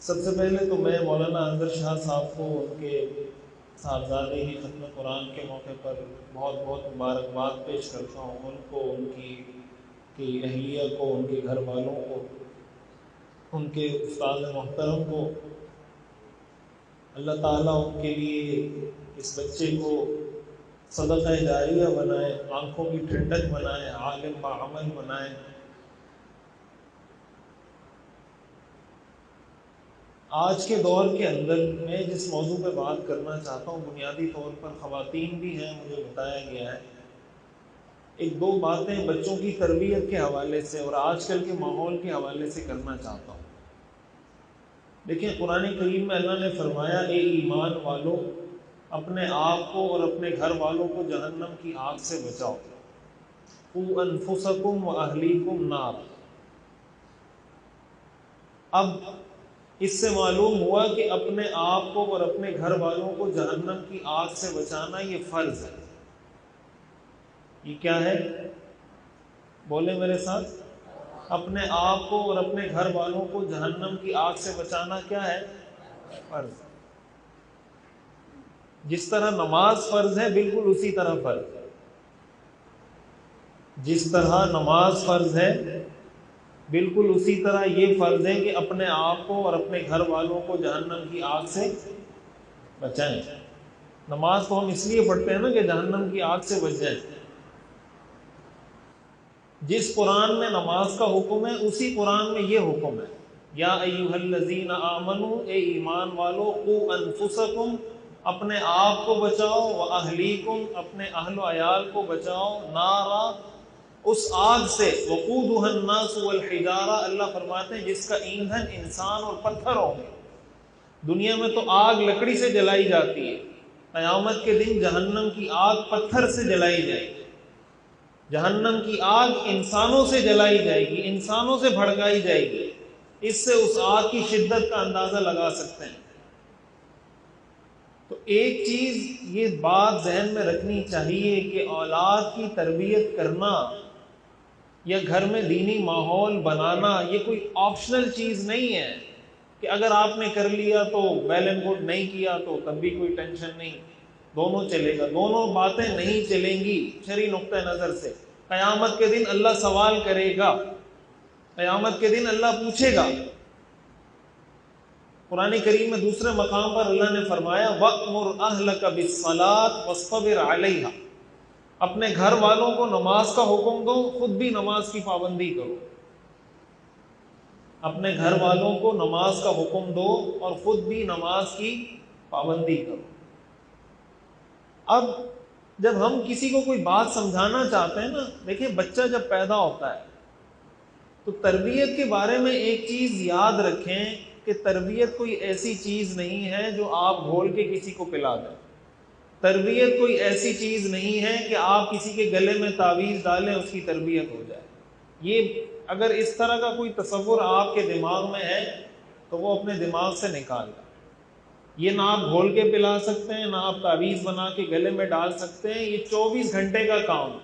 سب سے پہلے تو میں مولانا انظر شاہ صاحب کو ان کے صاحبزادے کی ختم قرآن کے موقع پر بہت بہت مبارکباد پیش کرتا ہوں، ان کو، ان کی اہلیہ کو، ان کے گھر والوں کو، ان کے استاد محترم کو۔ اللہ تعالیٰ ان کے لیے اس بچے کو صدقہ جاریہ بنائے، آنکھوں کی ٹھنڈک بنائے، عالم بعمل بنائے۔ آج کے دور کے اندر میں جس موضوع پہ بات کرنا چاہتا ہوں، بنیادی طور پر خواتین بھی ہیں، مجھے بتایا گیا ہے۔ ایک دو باتیں بچوں کی تربیت کے حوالے سے اور آج کل کے ماحول کے حوالے سے کرنا چاہتا ہوں۔ دیکھیں، قرآن کریم میں اللہ نے فرمایا، اے ایمان والو، اپنے آپ کو اور اپنے گھر والوں کو جہنم کی آگ سے بچاؤ۔ قوا انفسکم واہلیکم نار۔ اب اس سے معلوم ہوا کہ اپنے آپ کو اور اپنے گھر والوں کو جہنم کی آگ سے بچانا یہ فرض ہے۔ یہ کیا ہے؟ بولیں میرے ساتھ، اپنے آپ کو اور اپنے گھر والوں کو جہنم کی آگ سے بچانا کیا ہے؟ فرض۔ جس طرح نماز فرض ہے، بالکل اسی طرح فرض ہے۔ جس طرح نماز فرض ہے، بالکل اسی طرح یہ فرض ہے کہ اپنے آپ کو اور اپنے گھر والوں کو جہنم کی آگ سے بچائیں۔ نماز تو ہم اس لیے پڑھتے ہیں نا کہ جہنم کی آگ سے بچ جائیں۔ جس قرآن میں نماز کا حکم ہے، اسی قرآن میں یہ حکم ہے، یا ایھا الذین آمنوا، اے ایمان والو، قوا انفسکم، اپنے آپ کو بچاؤ، واہلیکم، اپنے اہل و عیال کو بچاؤ، نارا، اس آگ سے، وقودھا الناس والحجارہ، اللہ فرماتے ہیں جس کا ایندھن انسان اور پتھر ہوں گے۔ دنیا میں تو آگ لکڑی سے جلائی جاتی ہے، قیامت کے دن جہنم کی آگ پتھر سے جلائی جائے گی۔ جہنم کی آگ انسانوں سے جلائی جائے گی، انسانوں سے بھڑکائی جائے گی۔ اس سے اس آگ کی شدت کا اندازہ لگا سکتے ہیں۔ تو ایک چیز یہ بات ذہن میں رکھنی چاہیے کہ اولاد کی تربیت کرنا یا گھر میں دینی ماحول بنانا یہ کوئی آپشنل چیز نہیں ہے کہ اگر آپ نے کر لیا تو ویل اینڈ گڈ، نہیں کیا تو تب بھی کوئی ٹینشن نہیں، دونوں چلے گا۔ دونوں باتیں نہیں چلیں گی شرعی نقطہ نظر سے۔ قیامت کے دن اللہ سوال کرے گا، قیامت کے دن اللہ پوچھے گا۔ قرآن کریم میں دوسرے مقام پر اللہ نے فرمایا، وَأْمُرْ أَهْلَكَ بِالصَّلَاةِ وَاصْطَبِرْ عَلَيْهَا، اپنے گھر والوں کو نماز کا حکم دو، خود بھی نماز کی پابندی کرو۔ اپنے گھر والوں کو نماز کا حکم دو اور خود بھی نماز کی پابندی کرو۔ اب جب ہم کسی کو کوئی بات سمجھانا چاہتے ہیں نا، دیکھیں بچہ جب پیدا ہوتا ہے تو تربیت کے بارے میں ایک چیز یاد رکھیں کہ تربیت کوئی ایسی چیز نہیں ہے جو آپ گھول کے کسی کو پلا دیں۔ تربیت کوئی ایسی چیز نہیں ہے کہ آپ کسی کے گلے میں تعویذ ڈالیں اس کی تربیت ہو جائے۔ یہ اگر اس طرح کا کوئی تصور آپ کے دماغ میں ہے تو وہ اپنے دماغ سے نکال دیں۔ یہ نہ آپ گھول کے پلا سکتے ہیں، نہ آپ تعویذ بنا کے گلے میں ڈال سکتے ہیں۔ یہ 24 گھنٹے کا کام ہے،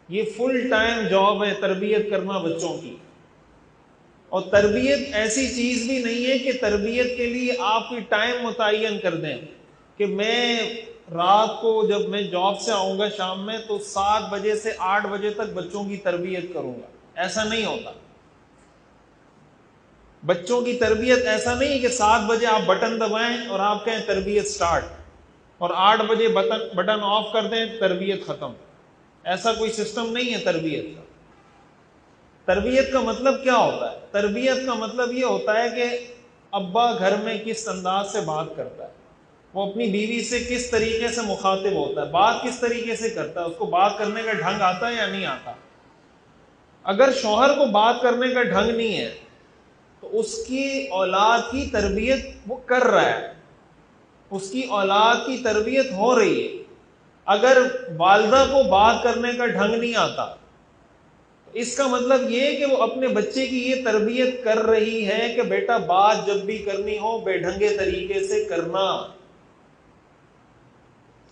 یہ فل ٹائم جاب ہے تربیت کرنا بچوں کی۔ اور تربیت ایسی چیز بھی نہیں ہے کہ تربیت کے لیے آپ کوئی ٹائم متعین کر دیں کہ میں رات کو جب میں جاب سے آؤں گا شام میں تو 7 بجے سے 8 بجے تک بچوں کی تربیت کروں گا۔ ایسا نہیں ہوتا۔ بچوں کی تربیت ایسا نہیں کہ 7 بجے آپ بٹن دبائیں اور آپ کہیں تربیت سٹارٹ، اور 8 بجے بٹن آف کر دیں تربیت ختم۔ ایسا کوئی سسٹم نہیں ہے تربیت کا۔ تربیت کا مطلب کیا ہوتا ہے؟ تربیت کا مطلب یہ ہوتا ہے کہ ابا گھر میں کس انداز سے بات کرتا ہے، وہ اپنی بیوی سے کس طریقے سے مخاطب ہوتا ہے، بات کس طریقے سے کرتا ہے، اس کو بات کرنے کا ڈھنگ آتا ہے یا نہیں آتا۔ اگر شوہر کو بات کرنے کا ڈھنگ نہیں ہے تو اس کی اولاد کی تربیت وہ کر رہا ہے، اس کی اولاد کی تربیت ہو رہی ہے۔ اگر والدہ کو بات کرنے کا ڈھنگ نہیں آتا تو اس کا مطلب یہ کہ وہ اپنے بچے کی یہ تربیت کر رہی ہے کہ بیٹا بات جب بھی کرنی ہو بے ڈھنگے طریقے سے کرنا۔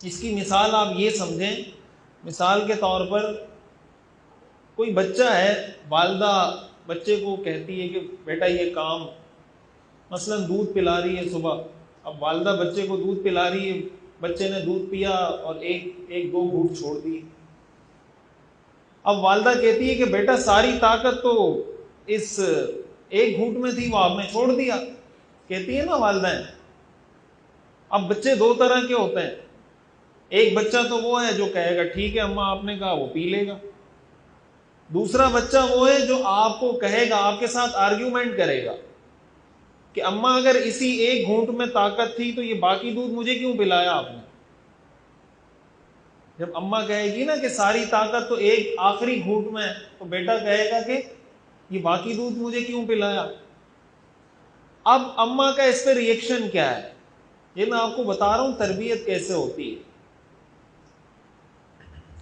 اس کی مثال آپ یہ سمجھیں، مثال کے طور پر کوئی بچہ ہے، والدہ بچے کو کہتی ہے کہ بیٹا یہ کام مثلاً دودھ پلا رہی ہے صبح، اب والدہ بچے کو دودھ پلا رہی ہے، بچے نے دودھ پیا اور ایک دو گھونٹ چھوڑ دی. اب والدہ کہتی ہے کہ بیٹا ساری طاقت تو اس ایک گھونٹ میں تھی، وہ آپ نے چھوڑ دیا. کہتی ہے نا والدہ. اب بچے دو طرح کے ہوتے ہیں. ایک بچہ تو وہ ہے جو کہے گا ٹھیک ہے اماں آپ نے کہا، وہ پی لے گا. دوسرا بچہ وہ ہے جو آپ کو کہے گا، آپ کے ساتھ آرگیومنٹ کرے گا کہ اماں اگر اسی ایک گھونٹ میں طاقت تھی تو یہ باقی دودھ مجھے کیوں پلایا آپ نے. جب اماں کہے گی نا کہ ساری طاقت تو ایک آخری گھونٹ میں ہے، تو بیٹا کہے گا کہ یہ باقی دودھ مجھے کیوں پلایا. اب اماں کا اس پہ ری ایکشن کیا ہے، یہ میں آپ کو بتا رہا ہوں تربیت کیسے ہوتی ہے.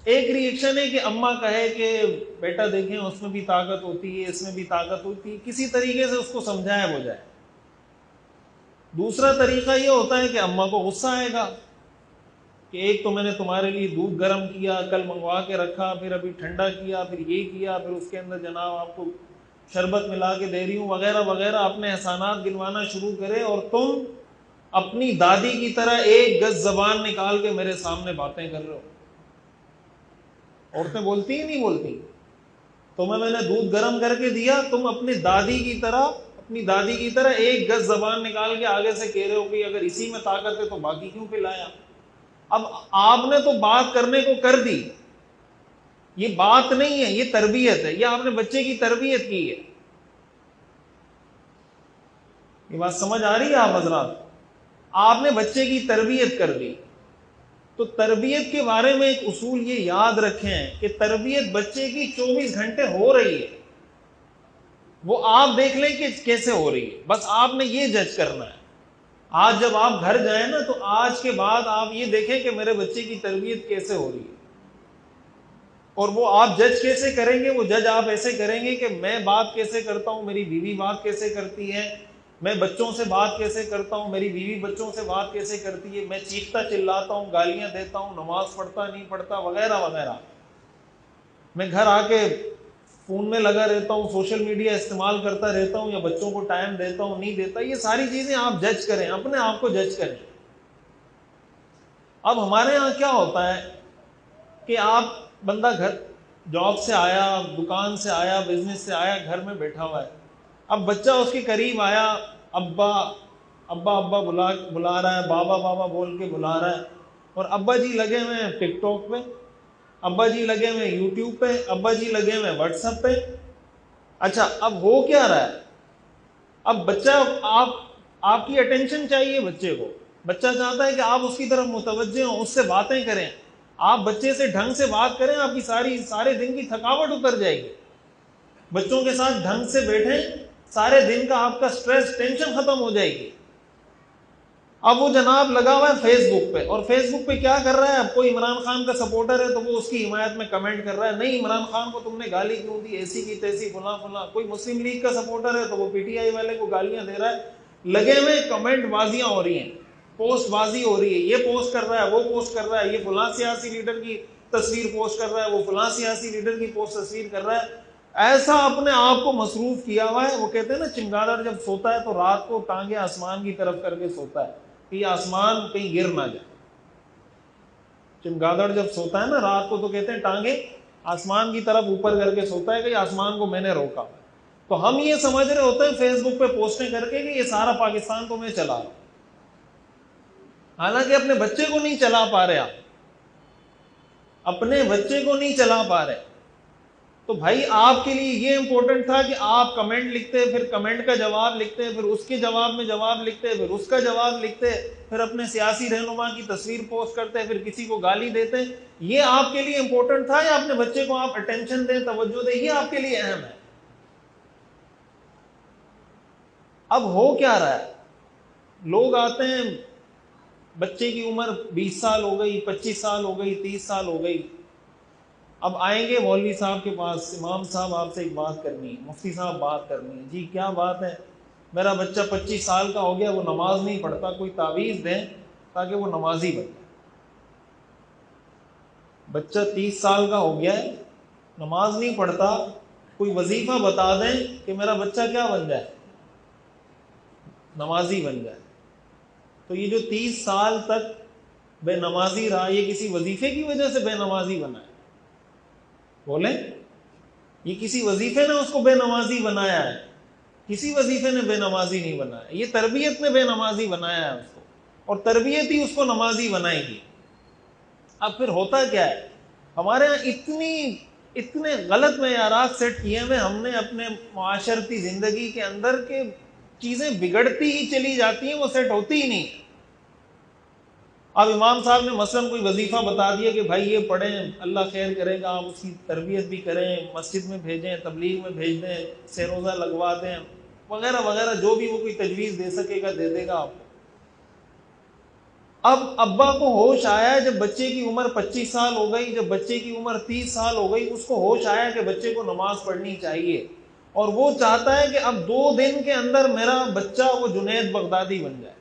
ایک ری ایکشن ہے کہ اماں کہے کہ بیٹا دیکھیں اس میں بھی طاقت ہوتی ہے، اس میں بھی طاقت ہوتی ہے، کسی طریقے سے اس کو سمجھایا ہو جائے. دوسرا طریقہ یہ ہوتا ہے کہ اماں کو غصہ آئے گا کہ ایک تو میں نے تمہارے لیے دودھ گرم کیا، کل منگوا کے رکھا، پھر ابھی ٹھنڈا کیا، پھر یہ کیا، پھر اس کے اندر جناب آپ کو شربت ملا کے دے رہی ہوں وغیرہ وغیرہ، اپنے احسانات گنوانا شروع کرے، اور تم اپنی دادی کی طرح ایک گز زبان نکال کے میرے سامنے باتیں کر رہے ہو. عورتیں بولتی ہی نہیں بولتی. تمہیں میں نے دودھ گرم کر کے دیا، تم اپنی دادی کی طرح ایک گز زبان نکال کے آگے سے کہہ رہے ہو کہ اگر اسی میں طاقت ہے تو باقی کیوں پلایا. اب آپ نے تو بات کرنے کو کر دی، یہ بات نہیں ہے، یہ تربیت ہے، یہ آپ نے بچے کی تربیت کی ہے. یہ بات سمجھ آ رہی ہے آپ حضرات؟ آپ نے بچے کی تربیت کر دی. تو تربیت کے بارے میں ایک اصول یہ یاد رکھیں کہ تربیت بچے کی 24 گھنٹے ہو رہی ہے، وہ آپ دیکھ لیں کہ کیسے ہو رہی ہے، بس آپ نے یہ جج کرنا ہے. آج جب آپ گھر جائیں نا تو آج کے بعد آپ یہ دیکھیں کہ میرے بچے کی تربیت کیسے ہو رہی ہے. اور وہ آپ جج کیسے کریں گے؟ وہ جج آپ ایسے کریں گے کہ میں بات کیسے کرتا ہوں، میری بیوی بات کیسے کرتی ہے، میں بچوں سے بات کیسے کرتا ہوں، میری بیوی بچوں سے بات کیسے کرتی ہے، میں چیختا چلاتا ہوں، گالیاں دیتا ہوں، نماز پڑھتا نہیں پڑھتا وغیرہ وغیرہ، میں گھر آ کے فون میں لگا رہتا ہوں، سوشل میڈیا استعمال کرتا رہتا ہوں، یا بچوں کو ٹائم دیتا ہوں نہیں دیتا. یہ ساری چیزیں آپ جج کریں، اپنے آپ کو جج کریں. اب ہمارے ہاں کیا ہوتا ہے کہ آپ بندہ گھر جاب سے آیا، دکان سے آیا، بزنس سے آیا، گھر میں بیٹھا ہوا ہے. اب بچہ اس کے قریب آیا، ابا ابا ابا بلا رہا ہے، بابا بابا بول کے بلا رہا ہے، اور ابا جی لگے ہوئے ہیں ٹک ٹاک پہ، ابا جی لگے ہوئے یوٹیوب پہ، ابا جی لگے ہوئے واٹس ایپ پہ. اچھا اب ہو کیا رہا ہے؟ اب بچہ آپ کی اٹینشن چاہیے بچے کو. بچہ چاہتا ہے کہ آپ اس کی طرف متوجہ ہوں، اس سے باتیں کریں. آپ بچے سے ڈھنگ سے بات کریں، آپ کی سارے دن کی تھکاوٹ اتر جائے گی. بچوں کے ساتھ ڈھنگ سے بیٹھیں، سارے دن کا آپ کا سٹریس ٹینشن ختم ہو جائے گی. اب وہ جناب لگا ہوا ہے فیس بک پہ، اور فیس بک پہ کیا کر رہا ہے؟ اب کوئی عمران خان کا سپورٹر ہے تو وہ اس کی حمایت میں کمنٹ کر رہا ہے، نہیں عمران خان کو تم نے گالی کیوں دی، ایسی کی تیسی فلاں فلاں. کوئی مسلم لیگ کا سپورٹر ہے تو وہ پی ٹی آئی والے کو گالیاں دے رہا ہے. لگے ہوئے کمنٹ بازیاں ہو رہی ہیں، پوسٹ بازی ہو رہی ہے، یہ پوسٹ کر رہا ہے، وہ پوسٹ کر رہا ہے، یہ فلاں سیاسی لیڈر کی تصویر پوسٹ کر رہا ہے، وہ فلاں سیاسی لیڈر کی تصویر کر رہا ہے. ایسا اپنے آپ کو مصروف کیا ہوا ہے. وہ کہتے ہیں نا چمگادڑ جب سوتا ہے تو رات کو ٹانگیں آسمان کی طرف کر کے سوتا ہے کہ یہ آسمان کہیں گر نہ جائے. چمگادڑ جب سوتا ہے نا رات کو تو کہتے ہیں ٹانگیں آسمان کی طرف اوپر کر کے سوتا ہے کہ آسمان کو میں نے روکا. تو ہم یہ سمجھ رہے ہوتے ہیں فیس بک پہ پوسٹیں کر کے کہ یہ سارا پاکستان تو میں چلا رہا ہوں، حالانکہ اپنے بچے کو نہیں چلا پا رہے. آپ اپنے بچے کو نہیں چلا پا رہے. تو بھائی آپ کے لیے یہ امپورٹنٹ تھا کہ آپ کمنٹ لکھتے، پھر کمنٹ کا جواب لکھتے، پھر اس کے جواب میں جواب لکھتے، پھر اس کا جواب لکھتے، پھر اپنے سیاسی رہنما کی تصویر پوسٹ کرتے، پھر کسی کو گالی دیتے. یہ آپ کے لیے امپورٹنٹ تھا، یا اپنے بچے کو آپ اٹینشن دیں، توجہ دیں، یہ آپ کے لیے اہم ہے؟ اب ہو کیا رہا ہے؟ لوگ آتے ہیں، بچے کی عمر 20 سال ہو گئی، 25 سال ہو گئی، 30 سال ہو گئی. اب آئیں گے مولوی صاحب کے پاس، امام صاحب آپ سے ایک بات کرنی ہے، مفتی صاحب بات کرنی ہے. جی کیا بات ہے؟ میرا بچہ 25 سال کا ہو گیا، وہ نماز نہیں پڑھتا، کوئی تعویذ دیں تاکہ وہ نمازی بن جائے. بچہ 30 سال کا ہو گیا ہے، نماز نہیں پڑھتا، کوئی وظیفہ بتا دیں کہ میرا بچہ کیا بن جائے. نمازی بن جائے. تو یہ جو 30 سال تک بے نمازی رہا، یہ کسی وظیفے کی وجہ سے بے نمازی بنا ہے؟ بولیں، یہ کسی وظیفے نے اس کو بے نمازی بنایا ہے؟ کسی وظیفے نے بے نمازی نہیں بنایا، یہ تربیت نے بے نمازی بنایا ہے اس کو، اور تربیت ہی اس کو نمازی بنائے گی. اب پھر ہوتا کیا ہے، ہمارے یہاں اتنے غلط معیارات سیٹ کیے ہوئے ہم نے اپنے معاشرتی زندگی کے اندر کہ چیزیں بگڑتی ہی چلی جاتی ہیں، وہ سیٹ ہوتی ہی نہیں. اب امام صاحب نے مثلاً کوئی وظیفہ بتا دیا کہ بھائی یہ پڑھیں، اللہ خیر کرے گا، آپ اس کی تربیت بھی کریں، مسجد میں بھیجیں، تبلیغ میں بھیج دیں، سہ روزہ لگوا دیں، وغیرہ وغیرہ، جو بھی وہ کوئی تجویز دے سکے گا دے دے گا آپ کو. اب ابا کو ہوش آیا جب بچے کی عمر 25 سال ہو گئی، جب بچے کی عمر 30 سال ہو گئی، اس کو ہوش آیا کہ بچے کو نماز پڑھنی چاہیے، اور وہ چاہتا ہے کہ اب 2 دن کے اندر میرا بچہ وہ جنید بغدادی بن جائے.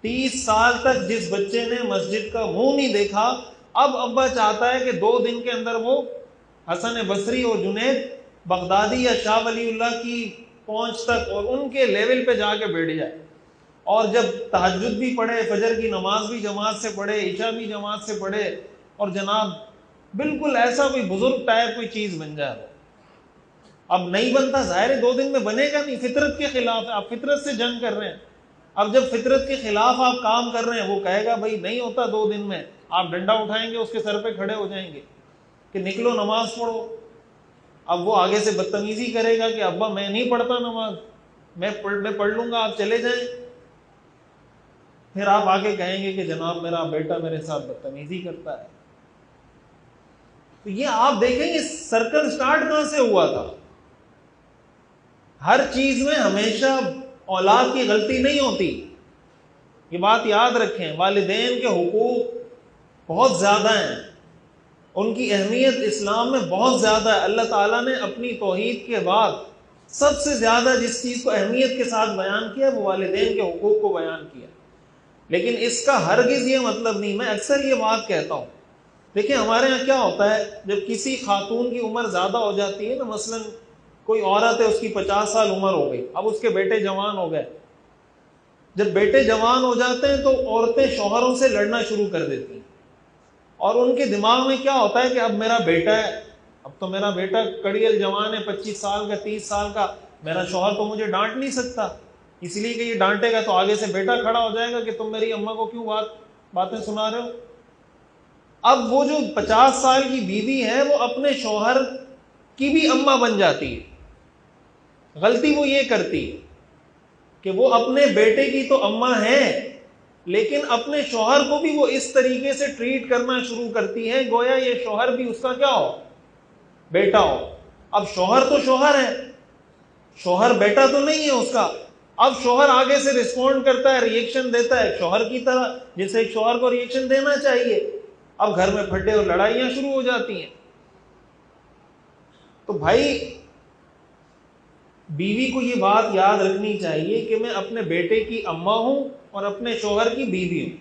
30 سال تک جس بچے نے مسجد کا منہ نہیں دیکھا، اب ابا چاہتا ہے کہ 2 دن کے اندر وہ حسن بصری اور جنید بغدادی یا شاہ ولی اللہ کی پہنچ تک اور ان کے لیول پہ جا کے بیٹھ جائے، اور جب تہجد بھی پڑھے، فجر کی نماز بھی جماعت سے پڑھے، عشاء بھی جماعت سے پڑھے، اور جناب بالکل ایسا کوئی بزرگ ٹائپ کوئی چیز بن جائے. وہ اب نہیں بنتا، ظاہر ہے 2 دن میں بنے گا نہیں، فطرت کے خلاف ہے، آپ فطرت سے جنگ کر رہے ہیں. اب جب فطرت کے خلاف آپ کام کر رہے ہیں، وہ کہے گا بھائی نہیں ہوتا 2 دن میں، آپ ڈنڈا اٹھائیں گے، اس کے سر پہ کھڑے ہو جائیں گے کہ نکلو نماز پڑھو. اب وہ آگے سے بدتمیزی کرے گا کہ ابا میں نہیں پڑھتا نماز، میں پڑھ لوں گا، آپ چلے جائیں. پھر آپ آگے کہیں گے کہ جناب میرا بیٹا میرے ساتھ بدتمیزی کرتا ہے. تو یہ آپ دیکھیں گے سرکل سٹارٹ کہاں سے ہوا تھا. ہر چیز میں ہمیشہ اولاد کی غلطی نہیں ہوتی، یہ بات یاد رکھیں. والدین کے حقوق بہت زیادہ ہیں، ان کی اہمیت اسلام میں بہت زیادہ ہے. اللہ تعالیٰ نے اپنی توحید کے بعد سب سے زیادہ جس چیز کو اہمیت کے ساتھ بیان کیا وہ والدین کے حقوق کو بیان کیا. لیکن اس کا ہرگز یہ مطلب نہیں، میں اکثر یہ بات کہتا ہوں، دیکھیں ہمارے یہاں کیا ہوتا ہے، جب کسی خاتون کی عمر زیادہ ہو جاتی ہے نا، مثلا کوئی عورت ہے، اس کی 50 سال عمر ہو گئی، اب اس کے بیٹے جوان ہو گئے. جب بیٹے جوان ہو جاتے ہیں تو عورتیں شوہروں سے لڑنا شروع کر دیتی ہیں، اور ان کے دماغ میں کیا ہوتا ہے کہ اب میرا بیٹا ہے، اب تو میرا بیٹا کڑیل جوان ہے، 25 سال کا، 30 سال کا، میرا شوہر تو مجھے ڈانٹ نہیں سکتا، اس لیے کہ یہ ڈانٹے گا تو آگے سے بیٹا کھڑا ہو جائے گا کہ تم میری اماں کو کیوں باتیں سنا رہے ہو. اب وہ جو 50 سال کی بیوی ہے وہ اپنے شوہر کی بھی اماں بن جاتی ہے. غلطی وہ یہ کرتی ہے کہ وہ اپنے بیٹے کی تو اماں ہے، لیکن اپنے شوہر کو بھی وہ اس طریقے سے ٹریٹ کرنا شروع کرتی ہے گویا یہ شوہر بھی اس کا کیا ہو، بیٹا ہو. اب شوہر تو شوہر ہے، شوہر بیٹا تو نہیں ہے اس کا. اب شوہر آگے سے رسپونڈ کرتا ہے، ریئیکشن دیتا ہے شوہر کی طرح جیسے ایک شوہر کو ریئیکشن دینا چاہیے. اب گھر میں پھٹے اور لڑائیاں شروع ہو جاتی ہیں. تو بھائی بیوی کو یہ بات یاد رکھنی چاہیے کہ میں اپنے بیٹے کی اماں ہوں اور اپنے شوہر کی بیوی ہوں،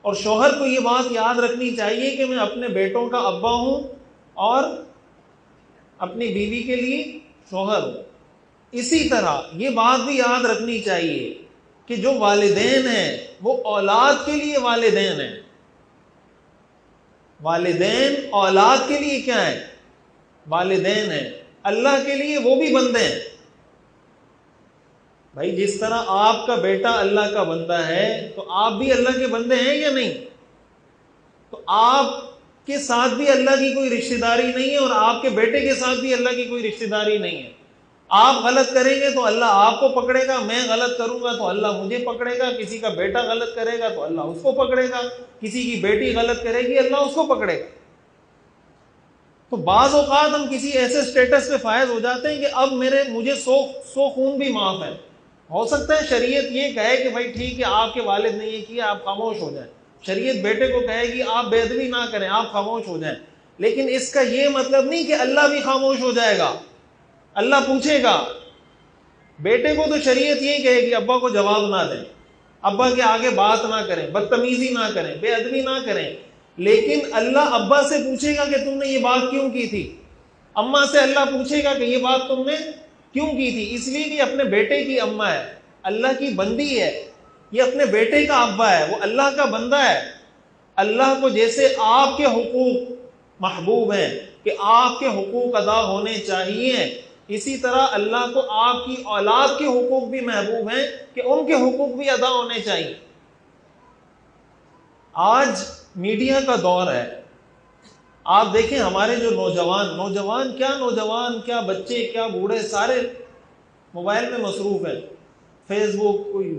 اور شوہر کو یہ بات یاد رکھنی چاہیے کہ میں اپنے بیٹوں کا ابا ہوں اور اپنی بیوی کے لیے شوہر ہوں. اسی طرح یہ بات بھی یاد رکھنی چاہیے کہ جو والدین ہیں وہ اولاد کے لیے والدین ہیں. والدین اولاد کے لیے کیا ہے، والدین ہیں. اللہ کے لیے وہ بھی بندے ہیں. بھائی جس طرح آپ کا بیٹا اللہ کا بندہ ہے تو آپ بھی اللہ کے بندے ہیں یا نہیں؟ تو آپ کے ساتھ بھی اللہ کی کوئی رشتہ داری نہیں ہے، اور آپ کے بیٹے کے ساتھ بھی اللہ کی کوئی رشتہ داری نہیں ہے. آپ غلط کریں گے تو اللہ آپ کو پکڑے گا، میں غلط کروں گا تو اللہ مجھے پکڑے گا، کسی کا بیٹا غلط کرے گا تو اللہ اس کو پکڑے گا، کسی کی بیٹی غلط کرے گی اللہ اس کو پکڑے گا. تو بعض اوقات ہم کسی ایسے سٹیٹس پہ فائز ہو جاتے ہیں کہ اب مجھے 100 خون بھی معاف ہے. ہو سکتا ہے شریعت یہ کہے کہ بھائی ٹھیک ہے آپ کے والد نے یہ کیا، آپ خاموش ہو جائیں. شریعت بیٹے کو کہے گی آپ بے ادبی نہ کریں، آپ خاموش ہو جائیں. لیکن اس کا یہ مطلب نہیں کہ اللہ بھی خاموش ہو جائے گا، اللہ پوچھے گا. بیٹے کو تو شریعت یہ کہے گی ابا کو جواب نہ دیں، ابا کے آگے بات نہ کریں، بدتمیزی نہ کریں، بے ادبی نہ کریں. لیکن اللہ ابا سے پوچھے گا کہ تم نے یہ بات کیوں کی تھی، اماں سے اللہ پوچھے گا کہ یہ بات تم نے کیوں کی تھی؟ اس لیے کہ اپنے بیٹے کی اماں ہے، اللہ کی بندی ہے، یہ اپنے بیٹے کا ابا ہے، وہ اللہ کا بندہ ہے۔ اللہ کو جیسے آپ کے حقوق محبوب ہیں کہ آپ کے حقوق ادا ہونے چاہیے، اسی طرح اللہ کو آپ کی اولاد کے حقوق بھی محبوب ہیں کہ ان کے حقوق بھی ادا ہونے چاہیے۔ آج میڈیا کا دور ہے، آپ دیکھیں ہمارے جو نوجوان کیا بچے کیا بوڑھے سارے موبائل میں مصروف ہیں، فیس بک، کوئی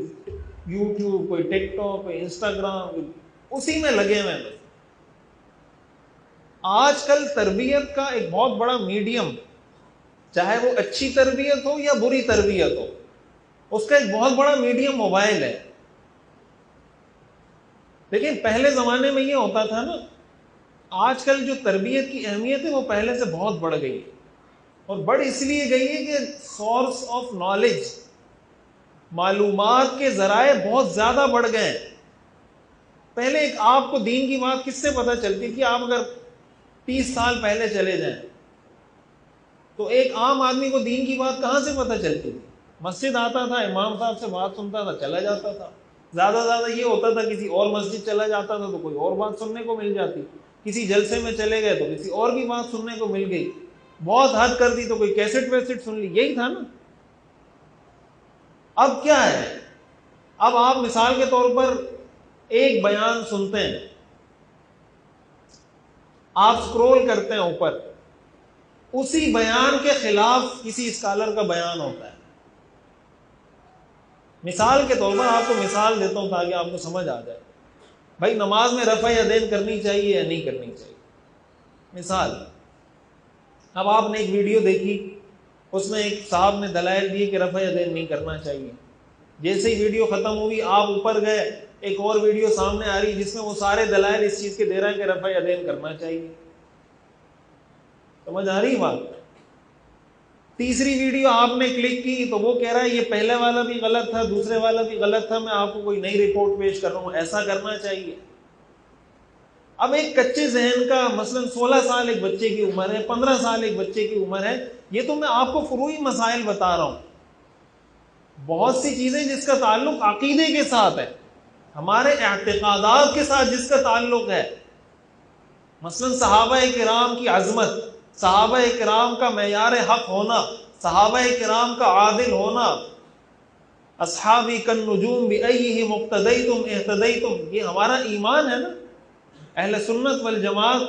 یوٹیوب، کوئی ٹک ٹاک، کوئی انسٹاگرام، اسی میں لگے ہوئے ہیں۔ آج کل تربیت کا ایک بہت بڑا میڈیم، چاہے وہ اچھی تربیت ہو یا بری تربیت ہو، اس کا ایک بہت بڑا میڈیم موبائل ہے۔ لیکن پہلے زمانے میں یہ ہوتا تھا نا، آج کل جو تربیت کی اہمیت ہے وہ پہلے سے بہت بڑھ گئی ہے، اور بڑھ اس لیے گئی ہے کہ سورس آف نالج، معلومات کے ذرائع بہت زیادہ بڑھ گئے ہیں۔ پہلے ایک آپ کو دین کی بات کس سے پتہ چلتی تھی؟ آپ اگر 30 سال پہلے چلے جائیں تو ایک عام آدمی کو دین کی بات کہاں سے پتہ چلتی تھی؟ مسجد آتا تھا، امام صاحب سے بات سنتا تھا، چلا جاتا تھا۔ زیادہ یہ ہوتا تھا کسی اور مسجد چلا جاتا تھا تو کوئی اور بات سننے کو مل جاتی، کسی جلسے میں چلے گئے تو کسی اور کی بات سننے کو مل گئی، بہت حد کر دی تو کوئی کیسٹ ویسٹ سن لی، یہی تھا نا۔ اب کیا ہے؟ اب آپ مثال کے طور پر ایک بیان سنتے ہیں، آپ سکرول کرتے ہیں اوپر، اسی بیان کے خلاف کسی اسکالر کا بیان ہوتا ہے۔ مثال کے طور پر آپ کو مثال دیتا ہوں تاکہ آپ کو سمجھ آ جائے، بھائی نماز میں رفع یدین کرنی چاہیے یا نہیں کرنی چاہیے؟ مثال، اب آپ نے ایک ویڈیو دیکھی، اس میں ایک صاحب نے دلائل دیے کہ رفع یدین نہیں کرنا چاہیے۔ جیسے ہی ویڈیو ختم ہوئی آپ اوپر گئے، ایک اور ویڈیو سامنے آ رہی جس میں وہ سارے دلائل اس چیز کے دے رہا ہے کہ رفع یدین کرنا چاہیے۔ سمجھ آ رہی بات؟ تیسری ویڈیو آپ نے کلک کی تو وہ کہہ رہا ہے یہ پہلے والا بھی غلط تھا، دوسرے والا بھی غلط تھا، میں آپ کو کوئی نئی رپورٹ پیش کر رہا ہوں، ایسا کرنا چاہیے۔ اب ایک کچے ذہن کا، مثلا 16 سال ایک بچے کی عمر ہے، 15 سال ایک بچے کی عمر ہے، یہ تو میں آپ کو فروعی مسائل بتا رہا ہوں، بہت سی چیزیں جس کا تعلق عقیدے کے ساتھ ہے، ہمارے اعتقادات کے ساتھ جس کا تعلق ہے، مثلا صحابہ کرام کی عظمت، صحابہ کرام کا معیار حق ہونا، صحابہ کرام کا عادل ہونا، اصحابی کالنجوم بأیہم اقتدیتم اہتدیتم، یہ ہمارا ایمان ہے نا۔ اہل سنت والجماعت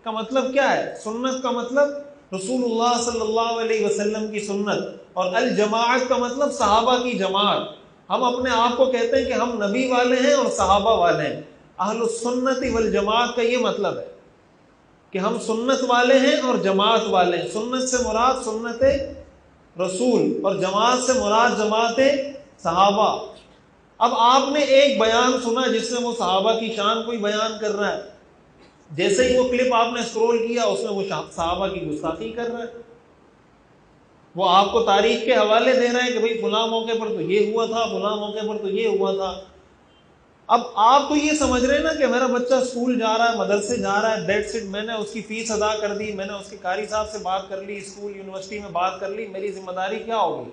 کا مطلب کیا ہے؟ سنت کا مطلب رسول اللہ صلی اللہ علیہ وسلم کی سنت، اور الجماعت کا مطلب صحابہ کی جماعت۔ ہم اپنے آپ کو کہتے ہیں کہ ہم نبی والے ہیں اور صحابہ والے ہیں، اہل السنت والجماعت کا یہ مطلب ہے کہ ہم سنت والے ہیں اور جماعت والے ہیں۔ سنت سے مراد سنت رسول، اور جماعت سے مراد جماعت صحابہ۔ اب آپ نے ایک بیان سنا جس میں وہ صحابہ کی شان کوئی بیان کر رہا ہے، جیسے ہی وہ کلپ آپ نے اسکرول کیا اس میں وہ صحابہ کی گستاخی کر رہا ہے، وہ آپ کو تاریخ کے حوالے دے رہا ہے کہ بھئی فلاں موقع پر تو یہ ہوا تھا، فلاں موقع پر تو یہ ہوا تھا۔ اب آپ تو یہ سمجھ رہے ہیں نا کہ میرا بچہ اسکول جا رہا ہے، مدرسے جا رہا ہے، دیٹس اٹ، میں نے اس کی فیس ادا کر دی، میں نے اس کے قاری صاحب سے بات کر لی، اسکول یونیورسٹی میں بات کر لی، میری ذمہ داری کیا ہوگی؟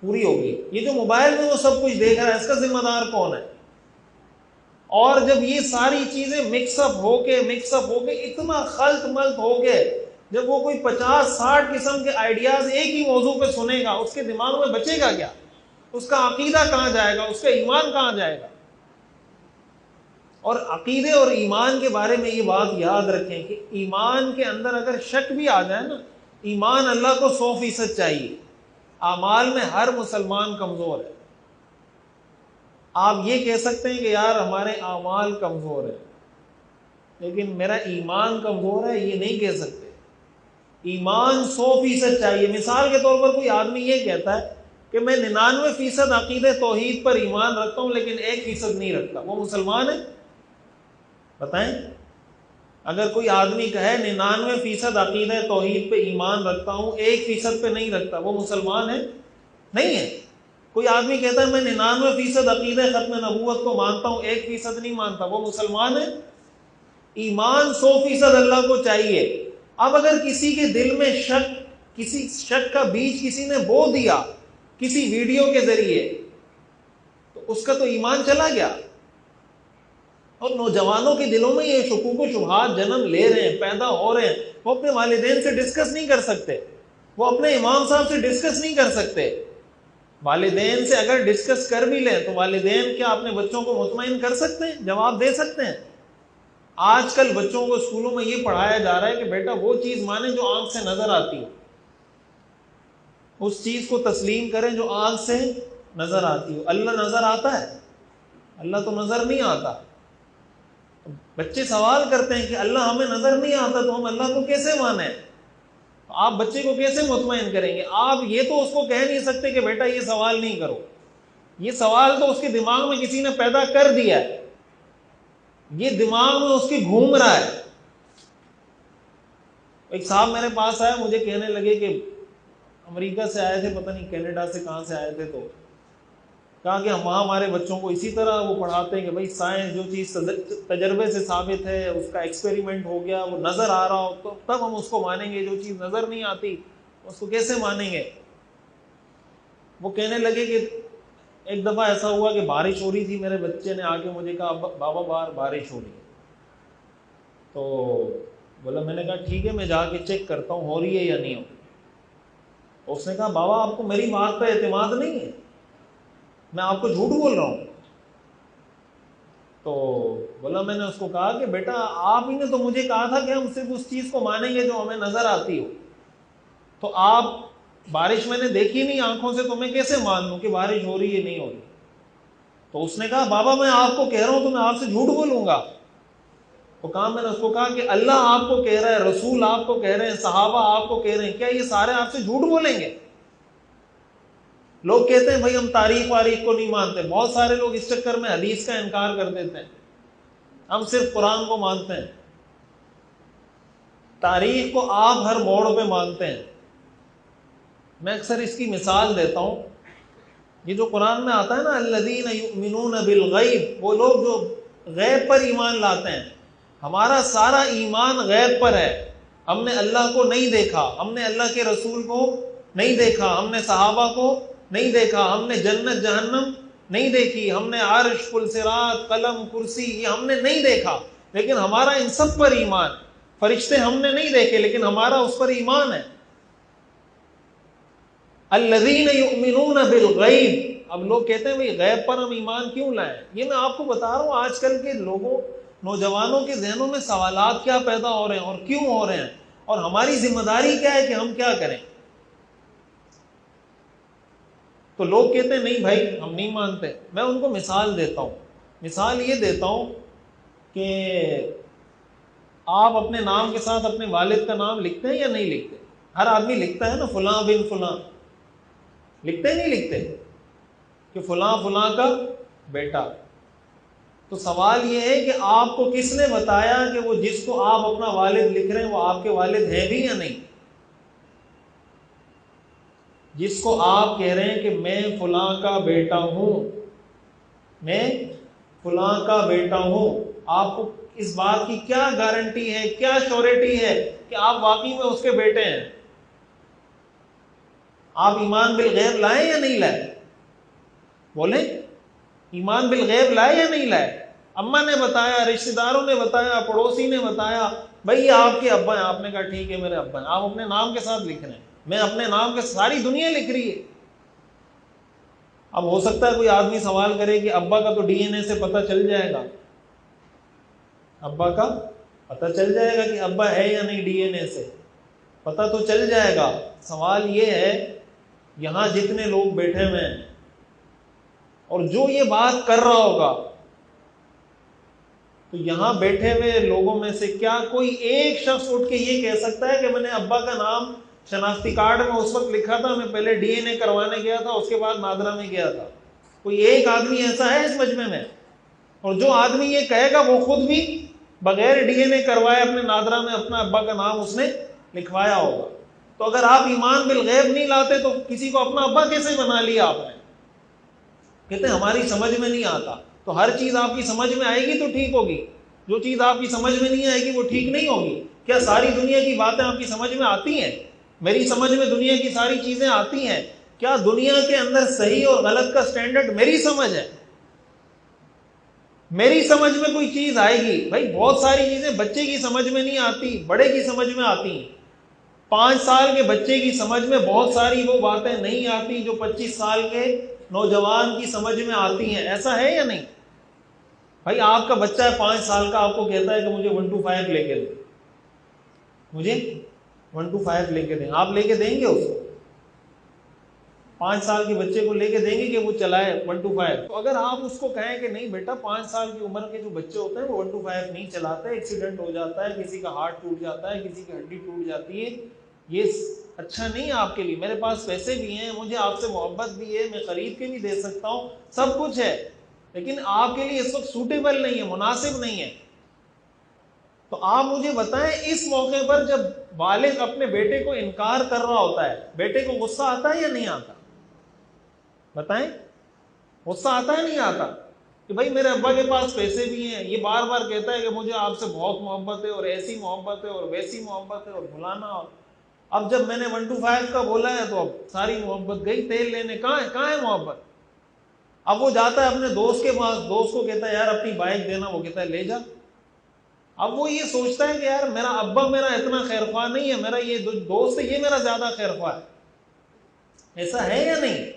پوری ہوگی۔ یہ جو موبائل میں وہ سب کچھ دیکھ رہا ہے اس کا ذمہ دار کون ہے؟ اور جب یہ ساری چیزیں مکس اپ ہو کے اتنا خلط ملط ہو گئے، جب وہ کوئی 50-60 قسم کے آئیڈیاز ایک ہی موضوع پہ سنے گا، اس کے دماغ میں بچے گا کیا؟ اس کا عقیدہ کہاں جائے گا؟ اس کا ایمان کہاں جائے گا؟ اور عقیدے اور ایمان کے بارے میں یہ بات یاد رکھیں کہ ایمان کے اندر اگر شک بھی آ جائے نا، ایمان اللہ کو 100% چاہیے۔ اعمال میں ہر مسلمان کمزور ہے۔ آپ یہ کہہ سکتے ہیں کہ یار ہمارے اعمال کمزور ہیں لیکن میرا ایمان کمزور ہے، یہ نہیں کہہ سکتے۔ ایمان 100% چاہیے۔ مثال کے طور پر کوئی آدمی یہ کہتا ہے کہ میں 99% عقیدہ توحید پر ایمان رکھتا ہوں لیکن 1% نہیں رکھتا، وہ مسلمان ہے؟ بتائیں، اگر کوئی آدمی کہے 99% عقیدہ توحید پہ ایمان رکھتا ہوں، 1% پہ نہیں رکھتا، وہ مسلمان ہے؟ نہیں ہے۔ کوئی آدمی کہتا ہے میں 99% عقیدہ ختم نبوت کو مانتا ہوں، 1% نہیں مانتا، وہ مسلمان ہے؟ ایمان 100% اللہ کو چاہیے۔ اب اگر کسی کے دل میں شک کسی شک کا بیج کسی نے بو دیا کسی ویڈیو کے ذریعے، تو اس کا تو ایمان چلا گیا۔ اور نوجوانوں کے دلوں میں یہ شکوک و شبہات جنم لے رہے ہیں، پیدا ہو رہے ہیں، وہ اپنے والدین سے ڈسکس نہیں کر سکتے، وہ اپنے امام صاحب سے ڈسکس نہیں کر سکتے۔ والدین سے اگر ڈسکس کر بھی لیں تو والدین کیا اپنے بچوں کو مطمئن کر سکتے ہیں، جواب دے سکتے ہیں؟ آج کل بچوں کو اسکولوں میں یہ پڑھایا جا رہا ہے کہ بیٹا وہ چیز مانیں جو آنکھ سے نظر آتی ہو، اس چیز کو تسلیم کریں جو آنکھ سے نظر آتی ہو۔ اللہ نظر آتا ہے؟ اللہ تو نظر نہیں آتا۔ بچے سوال کرتے ہیں کہ اللہ ہمیں نظر نہیں آتا تو ہم اللہ کو کیسے مانیں؟ آپ بچے کو کیسے مطمئن کریں گے؟ آپ یہ تو اس کو کہہ نہیں سکتے کہ بیٹا یہ سوال نہیں کرو، یہ سوال تو اس کے دماغ میں کسی نے پیدا کر دیا ہے، یہ دماغ میں اس کے گھوم رہا ہے۔ ایک صاحب میرے پاس آئے، مجھے کہنے لگے کہ امریکہ سے آئے تھے، پتہ نہیں کینیڈا سے کہاں سے آئے تھے، تو کہا کہ وہاں ہمارے بچوں کو اسی طرح وہ پڑھاتے ہیں کہ بھائی سائنس جو چیز تجربے سے ثابت ہے، اس کا ایکسپیریمنٹ ہو گیا، وہ نظر آ رہا ہو تو تب ہم اس کو مانیں گے، جو چیز نظر نہیں آتی اس کو کیسے مانیں گے؟ وہ کہنے لگے کہ ایک دفعہ ایسا ہوا کہ بارش ہو رہی تھی، میرے بچے نے آ کے مجھے کہا بابا باہر بارش ہو رہی ہے، تو بولا، میں نے کہا ٹھیک ہے میں جا کے چیک کرتا ہوں ہو رہی ہے یا نہیں ہو رہی۔ اس نے کہا بابا آپ کو میری بات پہ اعتماد نہیں ہے، میں آپ کو جھوٹ بول رہا ہوں۔ تو بولا، میں نے اس کو کہا کہ بیٹا آپ ہی نے تو مجھے کہا تھا کہ ہم صرف اس چیز کو مانیں گے جو ہمیں نظر آتی ہو، تو آپ بارش میں نے دیکھی نہیں آنکھوں سے تو میں کیسے مان لوں کہ بارش ہو رہی ہے نہیں ہو رہی؟ تو اس نے کہا بابا میں آپ کو کہہ رہا ہوں تو میں آپ سے جھوٹ بولوں گا؟ تو کہا، میں نے اس کو کہا کہ اللہ آپ کو کہہ رہا ہے، رسول آپ کو کہہ رہے ہیں، صحابہ آپ کو کہہ رہے ہیں، کیا یہ سارے آپ سے جھوٹ بولیں گے؟ لوگ کہتے ہیں بھائی ہم تاریخ واریخ کو نہیں مانتے، بہت سارے لوگ اس چکر میں حدیث کا انکار کر دیتے ہیں، ہم صرف قرآن کو مانتے ہیں۔ تاریخ کو آپ ہر موڑ پہ مانتے ہیں۔ میں اکثر اس کی مثال دیتا ہوں، یہ جو قرآن میں آتا ہے نا الذین یؤمنون بالغیب، وہ لوگ جو غیب پر ایمان لاتے ہیں، ہمارا سارا ایمان غیب پر ہے۔ ہم نے اللہ کو نہیں دیکھا، ہم نے اللہ کے رسول کو نہیں دیکھا، ہم نے صحابہ کو نہیں دیکھا، ہم نے جنت جہنم نہیں دیکھی، ہم نے عرش، کل صراط، قلم، کرسی، یہ ہم نے نہیں دیکھا، لیکن ہمارا ان سب پر ایمان۔ فرشتے ہم نے نہیں دیکھے لیکن ہمارا اس پر ایمان ہے۔ الذین یؤمنون بالغیب، اب لوگ کہتے ہیں بھئی غیب پر ہم ایمان کیوں لائیں؟ یہ میں آپ کو بتا رہا ہوں آج کل کے لوگوں، نوجوانوں کے ذہنوں میں سوالات کیا پیدا ہو رہے ہیں اور کیوں ہو رہے ہیں، اور ہماری ذمہ داری کیا ہے کہ ہم کیا کریں۔ تو لوگ کہتے ہیں نہیں بھائی ہم نہیں مانتے۔ میں ان کو مثال دیتا ہوں، مثال یہ دیتا ہوں کہ آپ اپنے نام کے ساتھ اپنے والد کا نام لکھتے ہیں یا نہیں لکھتے؟ ہر آدمی لکھتا ہے نا، فلاں بن فلاں، لکھتے نہیں لکھتے کہ فلاں فلاں کا بیٹا؟ تو سوال یہ ہے کہ آپ کو کس نے بتایا کہ وہ جس کو آپ اپنا والد لکھ رہے ہیں وہ آپ کے والد ہیں بھی یا نہیں؟ جس کو آپ کہہ رہے ہیں کہ میں فلاں کا بیٹا ہوں، میں فلاں کا بیٹا ہوں، آپ کو اس بات کی کیا گارنٹی ہے، کیا شورٹی ہے کہ آپ واقعی میں اس کے بیٹے ہیں؟ آپ ایمان بالغیب لائیں یا نہیں لائیں؟ بولیں، ایمان بالغیب لائے یا نہیں لائے؟ اماں نے بتایا، رشتہ داروں نے بتایا، پڑوسی نے بتایا، بھئی آپ کے ابا ہیں، آپ نے کہا ٹھیک ہے میرے ابا ہیں، آپ اپنے نام کے ساتھ لکھ رہے ہیں، میں اپنے نام کے، ساری دنیا لکھ رہی ہے۔ اب ہو سکتا ہے کوئی آدمی سوال کرے کہ ابا کا تو ڈی این اے سے پتہ چل جائے گا، ابا کا پتہ چل جائے گا کہ ابا ہے یا نہیں، ڈی این اے سے پتہ تو چل جائے گا۔ سوال یہ ہے یہاں جتنے لوگ بیٹھے ہوئے ہیں اور جو یہ بات کر رہا ہوگا، تو یہاں بیٹھے ہوئے لوگوں میں سے کیا کوئی ایک شخص اٹھ کے یہ کہہ سکتا ہے کہ میں نے ابا کا نام شناختی کارڈ میں اس وقت لکھا تھا، میں پہلے ڈی این اے کروانے گیا تھا، اس کے بعد نادرا میں گیا تھا؟ کوئی ایک آدمی ایسا ہے اس مجمع میں؟ اور جو آدمی یہ کہے گا وہ خود بھی بغیر ڈی این اے کروائے اپنے نادرا میں اپنا ابا کا نام اس نے لکھوایا ہوگا۔ تو اگر آپ ایمان بالغیب نہیں لاتے تو کسی کو اپنا ابا کیسے بنا لیا آپ نے؟ کہتے ہیں ہماری سمجھ میں نہیں آتا۔ تو ہر چیز آپ کی سمجھ میں آئے گی تو ٹھیک ہوگی، جو چیز آپ کی سمجھ میں نہیں آئے گی وہ ٹھیک نہیں ہوگی۔ کیا ساری دنیا کی باتیں آپ کی سمجھ میں آتی ہیں؟ میری سمجھ میں دنیا کی ساری چیزیں آتی ہیں. کیا دنیا کے اندر صحیح اور غلط کا سٹینڈرڈ میری سمجھ ہے؟ میری سمجھ میں کوئی چیز آئے گی؟ بھائی بہت ساری چیزیں بچے کی سمجھ میں نہیں آتی، بڑے کی سمجھ میں آتی ہیں. 5 سال کے بچے کی سمجھ میں بہت ساری وہ باتیں نہیں آتی جو 25 سال کے نوجوان کی سمجھ میں آتی ہیں. ایسا ہے یا نہیں؟ بھائی آپ کا بچہ ہے 5 سال کا، آپ کو کہتا ہے کہ مجھے 1 to 5 لے کے دیں، مجھے 1 to 5 لے کے دیں، آپ لے کے دیں گے اس کو؟ 5 سال کے بچے کو لے کے دیں گے کہ وہ چلائے 1 to 5؟ تو اگر آپ اس کو کہیں کہ نہیں بیٹا 5 سال کی عمر کے جو بچے ہوتے ہیں وہ 1 to 5 نہیں چلاتے، ایکسیڈنٹ ہو جاتا ہے، کسی کا ہارٹ ٹوٹ جاتا ہے، کسی کی ہڈی ٹوٹ جاتی ہے، یہ اچھا نہیں ہے آپ کے لیے. میرے پاس پیسے بھی ہیں، مجھے آپ سے محبت بھی ہے، میں خرید کے بھی دے سکتا ہوں، سب کچھ ہے، لیکن آپ کے لیے اس وقت سوٹیبل نہیں ہے، مناسب نہیں ہے. تو آپ مجھے بتائیں اس موقع پر جب والد اپنے بیٹے کو انکار کر رہا ہوتا ہے، بیٹے کو غصہ آتا ہے یا نہیں آتا؟ بتائیں، غصہ آتا ہے نہیں آتا؟ کہ بھائی میرے ابا کے پاس پیسے بھی ہیں، یہ بار بار کہتا ہے کہ مجھے آپ سے بہت محبت ہے اور ایسی محبت ہے اور ویسی محبت ہے اور بلانا. اب جب میں نے 1 to 5 کا بولا ہے تو اب ساری محبت گئی تیل لینے. کہاں ہے محبت؟ اب وہ جاتا ہے اپنے دوست کے پاس، دوست کو کہتا ہے یار اپنی بائک دینا، وہ کہتا ہے لے جا. اب وہ یہ سوچتا ہے کہ یار میرا ابا میرا اتنا خیر خواہ نہیں ہے، میرا یہ دوست ہے یہ میرا زیادہ خیر خواہ ہے. ایسا ہے یا نہیں؟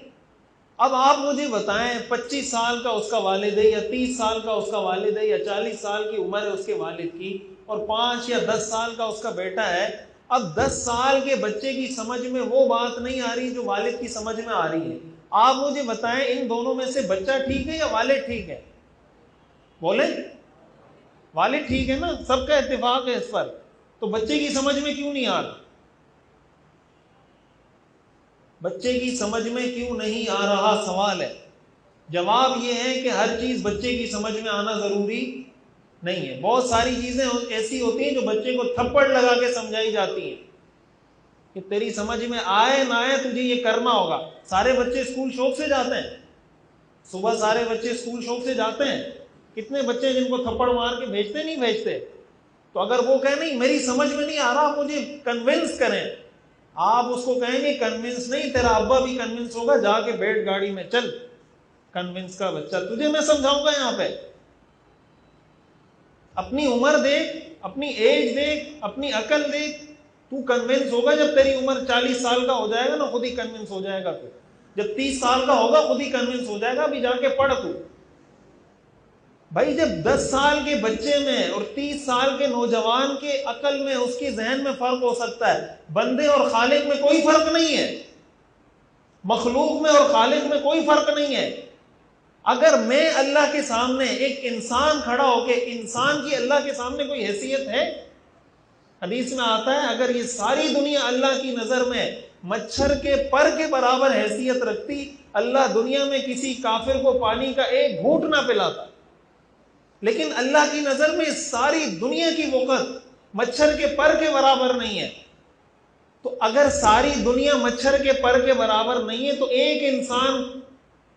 اب آپ مجھے بتائیں 25 سال کا اس کا والد ہے یا 30 سال کا اس کا والد ہے یا 40 سال کی عمر ہے اس کے والد کی، اور 5 یا 10 سال کا اس کا بیٹا ہے. اب 10 سال کے بچے کی سمجھ میں وہ بات نہیں آ رہی جو والد کی سمجھ میں آ رہی ہے. آپ مجھے بتائیں ان دونوں میں سے بچہ ٹھیک ہے یا والد ٹھیک ہے؟ بولیں. والد ٹھیک ہے نا، سب کا اتفاق ہے اس پر. تو بچے کی سمجھ میں کیوں نہیں آ رہا؟ بچے کی سمجھ میں کیوں نہیں آ رہا سوال ہے. جواب یہ ہے کہ ہر چیز بچے کی سمجھ میں آنا ضروری نہیں ہے. بہت ساری چیزیں ایسی ہوتی ہیں جو بچے کو تھپڑ لگا کے سمجھائی جاتی ہیں کہ تیری سمجھ میں آئے نہ آئے تجھے یہ کرنا ہوگا. سارے بچے اسکول شوق سے جاتے ہیں، صبح سارے بچے اسکول شوق سے جاتے ہیں. کتنے بچے جن کو تھپڑ مار کے بھیجتے نہیں بھیجتے؟ تو اگر وہ کہیں نہیں میری سمجھ میں نہیں آ رہا آپ مجھے کنونس کریں، آپ اس کو کہیں گے کنونس نہیں، تیرا ابا بھی کنونس ہوگا، جا کے بیٹھ گاڑی میں چل. کنونس کا بچہ تجھے میں سمجھاؤں گا یہاں پہ. اپنی عمر دیکھ، اپنی ایج دیکھ، اپنی عقل دیکھ. تو کنونس ہوگا جب تیری عمر 40 سال کا ہو جائے گا نا، خود ہی کنونس ہو جائے گا. تو جب 30 سال کا ہوگا خود ہی کنونس ہو جائے گا. ابھی جا کے پڑھ تو. بھائی جب 10 سال کے بچے میں اور 30 سال کے نوجوان کے عقل میں، اس کے ذہن میں فرق ہو سکتا ہے، بندے اور خالق میں کوئی فرق نہیں ہے، مخلوق میں اور خالق میں کوئی فرق نہیں ہے. اگر میں اللہ کے سامنے ایک انسان کھڑا ہو کے، انسان کی اللہ کے سامنے کوئی حیثیت ہے؟ حدیث میں آتا ہے اگر یہ ساری دنیا اللہ کی نظر میں مچھر کے پر کے برابر حیثیت رکھتی، اللہ دنیا میں کسی کافر کو پانی کا ایک گھونٹ نہ پلاتا. لیکن اللہ کی نظر میں ساری دنیا کی وقت مچھر کے پر کے برابر نہیں ہے. تو اگر ساری دنیا مچھر کے پر کے برابر نہیں ہے تو ایک انسان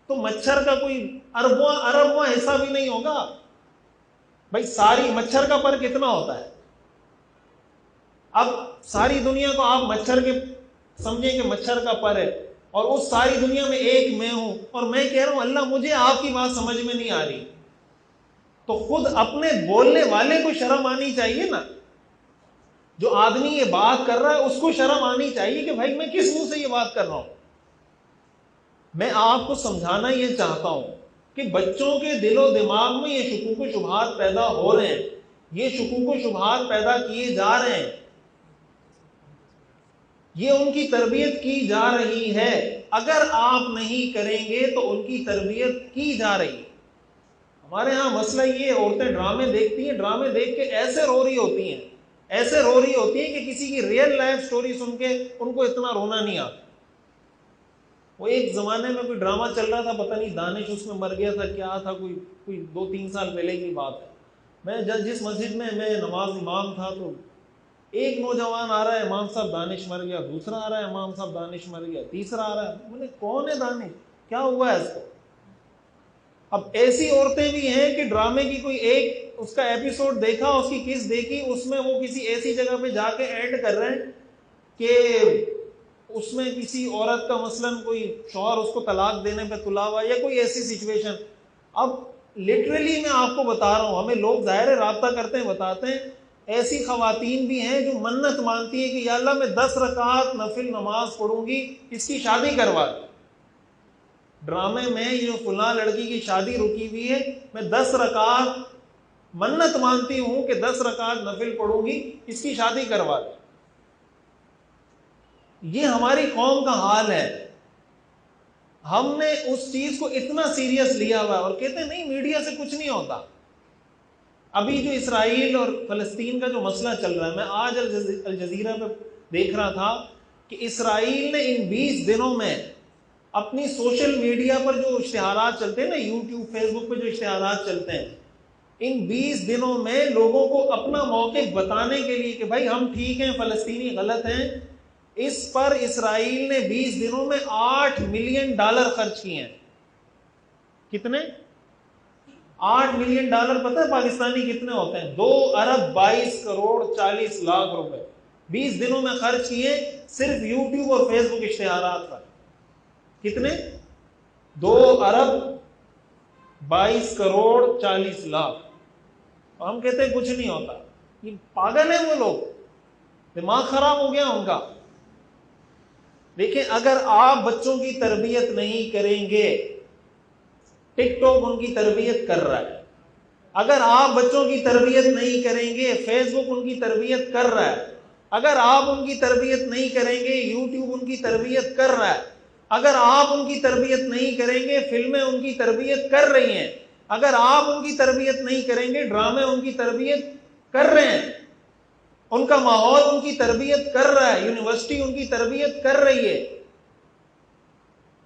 تو مچھر کا کوئی اربواں حصہ بھی نہیں ہوگا. بھائی ساری مچھر کا پر کتنا ہوتا ہے؟ اب ساری دنیا کو آپ مچھر کے سمجھیں کہ مچھر کا پر ہے، اور اس ساری دنیا میں ایک میں ہوں، اور میں کہہ رہا ہوں اللہ مجھے آپ کی بات سمجھ میں نہیں آ رہی. تو خود اپنے بولنے والے کو شرم آنی چاہیے نا. جو آدمی یہ بات کر رہا ہے اس کو شرم آنی چاہیے کہ بھائی میں کس منہ سے یہ بات کر رہا ہوں. میں آپ کو سمجھانا یہ چاہتا ہوں کہ بچوں کے دل و دماغ میں یہ شکوک و شبہات پیدا ہو رہے ہیں، یہ شکوک و شبہات پیدا کیے جا رہے ہیں، یہ ان کی تربیت کی جا رہی ہے. اگر آپ نہیں کریں گے تو ان کی تربیت کی جا رہی ہے. ہمارے ہاں مسئلہ یہ، عورتیں ڈرامے دیکھتی ہیں، ڈرامے دیکھ کے ایسے رو رہی ہوتی ہیں، ایسے رو رہی ہوتی ہیں کہ کسی کی ریئل لائف سٹوری سن کے ان کو اتنا رونا نہیں آتا. وہ ایک زمانے میں کوئی ڈرامہ چل رہا تھا، پتہ نہیں دانش اس میں مر گیا تھا کیا تھا، کوئی 2-3 سال پہلے کی بات ہے. میں جس مسجد میں نماز امام تھا تو ایک نوجوان آ رہا ہے امام صاحب دانش مر گیا، دوسرا آ رہا ہے امام صاحب دانش مر گیا، تیسرا آ رہا ہے. میں نے کون ہے دانش، کیا ہوا ہے اس کو؟ اب ایسی عورتیں بھی ہیں کہ ڈرامے کی کوئی ایک اس کا ایپیسوڈ دیکھا، اس کی کس دیکھی، اس میں وہ کسی ایسی جگہ پہ جا کے اینڈ کر رہے ہیں کہ اس میں کسی عورت کا مثلاً کوئی شوہر اس کو طلاق دینے پہ تلا ہوا یا کوئی ایسی سچویشن. اب لٹرلی میں آپ کو بتا رہا ہوں, ہمیں لوگ ظاہر رابطہ کرتے ہیں, بتاتے ہیں, ایسی خواتین بھی ہیں جو منت مانتی ہیں کہ یا اللہ میں 10 رکعت نفل نماز پڑھوں گی, اس کی شادی کروا دیں. ڈرامے میں یہ فلاں لڑکی کی شادی رکی ہوئی ہے, میں 10 رکعت منت مانتی ہوں کہ 10 رکعت نفل پڑھوں گی, اس کی شادی کروا دیں. یہ ہماری قوم کا حال ہے. ہم نے اس چیز کو اتنا سیریس لیا ہوا اور کہتے ہیں نہیں میڈیا سے کچھ نہیں ہوتا. ابھی جو اسرائیل اور فلسطین کا جو مسئلہ چل رہا ہے, میں آج الجزیرہ پہ دیکھ رہا تھا کہ اسرائیل نے ان 20 دنوں میں اپنی سوشل میڈیا پر جو اشتہارات چلتے ہیں نا, یوٹیوب فیس بک پہ جو اشتہارات چلتے ہیں, ان 20 دنوں میں لوگوں کو اپنا موقف بتانے کے لیے کہ بھائی ہم ٹھیک ہیں, فلسطینی غلط ہیں, اس پر اسرائیل نے 20 دنوں میں $8 ملین خرچ کیے ہیں. کتنے؟ $8 ملین. پتہ ہے پاکستانی کتنے ہوتے ہیں؟ 2,22,40,00,000 روپے 20 دنوں میں خرچ کیے صرف یوٹیوب اور فیس بک اشتہارات پر. کتنے؟ 2,22,40,00,000. اور ہم کہتے ہیں کچھ نہیں ہوتا. یہ پاگل ہیں وہ لوگ, دماغ خراب ہو گیا ان کا. دیکھیں اگر آپ بچوں کی تربیت نہیں کریں گے, ٹک ٹاک ان کی تربیت کر رہا ہے. اگر آپ بچوں کی تربیت نہیں کریں گے, فیس بک ان کی تربیت کر رہا ہے. اگر آپ ان کی تربیت نہیں کریں گے, یوٹیوب ان کی تربیت کر رہا ہے. اگر آپ ان کی تربیت نہیں کریں گے, فلمیں ان کی تربیت کر رہی ہیں. اگر آپ ان کی تربیت نہیں کریں گے, ڈرامے ان کی تربیت کر رہے ہیں. ان کا ماحول ان کی تربیت کر رہا ہے, یونیورسٹی ان کی تربیت کر رہی ہے.